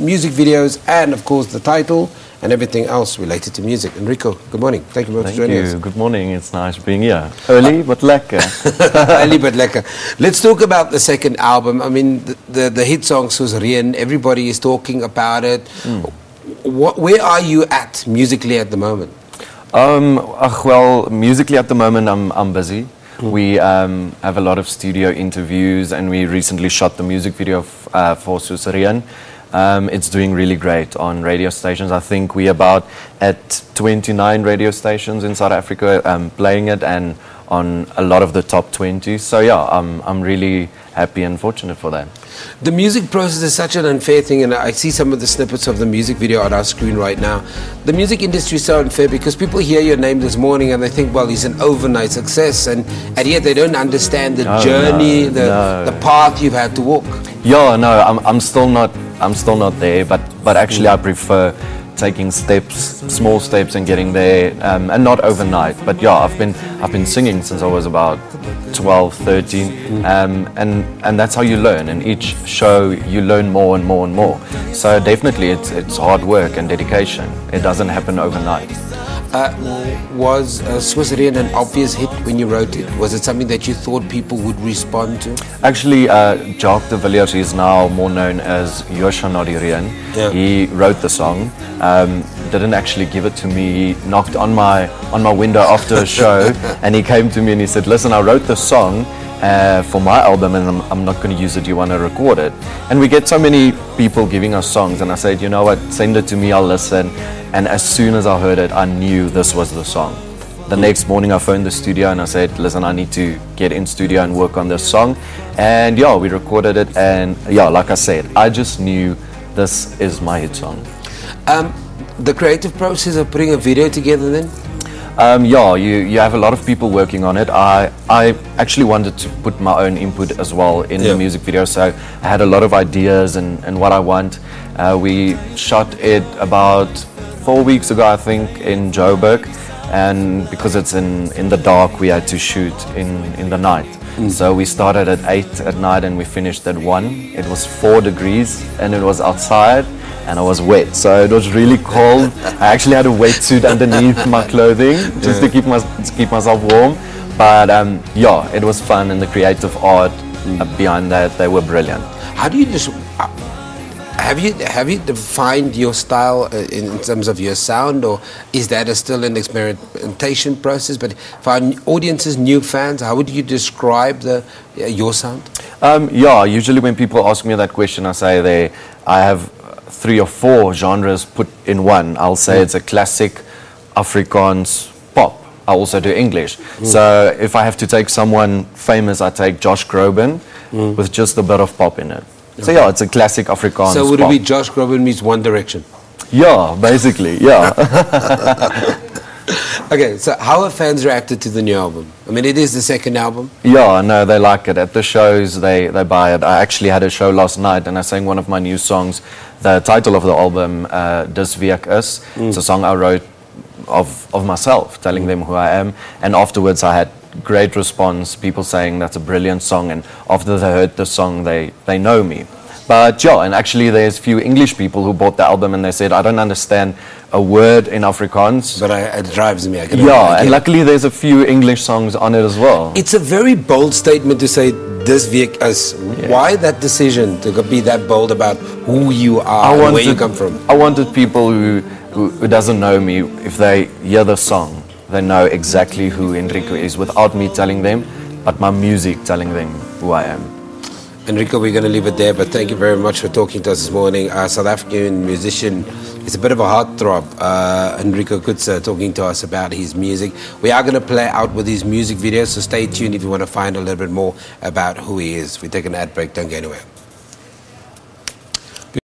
music videos, and of course the title and everything else related to music. Henrico, good morning. Thank you very much for joining us. Thank you. Good morning. It's nice being here. Early but lekker. Early but lekker. Let's talk about the second album. I mean, the hit song "Soos Reen." Everybody is talking about it. Where are you at musically at the moment? Well, musically at the moment I'm busy. We have a lot of studio interviews, and we recently shot the music video for Soos Reen. It's doing really great on radio stations. I think we're about at 29 radio stations in South Africa playing it, and on a lot of the top 20. So yeah, I'm really happy and fortunate for that. The music process is such an unfair thing, and I see some of the snippets of the music video on our screen right now. The music industry is so unfair because people hear your name this morning and they think, well, he's an overnight success, and yet they don't understand the journey, the path you've had to walk. Yeah, no, I'm still not there, but actually I prefer taking steps, small steps, and getting there, and not overnight. But yeah, I've been singing since I was about 12, 13, and that's how you learn. And each show you learn more and more and more. So definitely it's hard work and dedication. It doesn't happen overnight. Was Soos Reen an obvious hit when you wrote it? Was it something that you thought people would respond to? Actually, Jacques de Villiers is now more known as Yoshonodi Reen. Yeah. He wrote the song. Didn't actually give it to me. He knocked on my window after a show, and he came to me and he said, "Listen, I wrote the song for my album, and I'm not going to use it. You want to record it?" And we get so many people giving us songs, and I said, "You know what? Send it to me. I'll listen." And as soon as I heard it, I knew this was the song. The next morning I phoned the studio and I said, "Listen, I need to get in studio and work on this song." And yeah, we recorded it, and yeah, like I said, I just knew this is my hit song. The creative process of putting a video together then? Yeah, you have a lot of people working on it. I actually wanted to put my own input as well in the music video, so I had a lot of ideas and what I want. We shot it about 4 weeks ago, I think, in Joburg, and because it's in the dark, we had to shoot in the night. So we started at 8 at night and we finished at 1. It was 4 degrees and it was outside and I was wet, so it was really cold. I actually had a wetsuit underneath my clothing just to keep myself warm. But yeah, it was fun, and the creative art behind that, they were brilliant. How do you just have you defined your style in terms of your sound, or is that still an experimentation process? But for our audiences, new fans, how would you describe your sound? Yeah, usually when people ask me that question, I say I have 3 or 4 genres put in one. I'll say it's a classic Afrikaans pop. I also do English. So if I have to take someone famous, I take Josh Groban with just a bit of pop in it. So yeah, it's a classic Afrikaans. So would it be Josh Groban meets One Direction? Yeah, basically, yeah. Okay, so how have fans reacted to the new album? I mean, it is the second album. Yeah, no, they like it. At the shows, they buy it. I actually had a show last night and I sang one of my new songs. The title of the album, Dis Wie Ek Is. It's a song I wrote of myself, telling them who I am. And afterwards I had great response, people saying that's a brilliant song, and after they heard the song they know me. But yeah, and actually there's few English people who bought the album and they said, "I don't understand a word in Afrikaans, but it drives me." And luckily there's a few English songs on it as well. It's a very bold statement to say Dis Wie Ek Is. Why that decision to be that bold about who you are and where you come from? I wanted people who doesn't know me, if they hear the song, they know exactly who Henrico is without me telling them, but my music telling them who I am. Henrico, we're going to leave it there, but thank you very much for talking to us this morning. South African musician, it's a bit of a heartthrob. Henrico Coetzer talking to us about his music. We are going to play out with his music videos, so stay tuned if you want to find a little bit more about who he is. We take an ad break, don't go anywhere.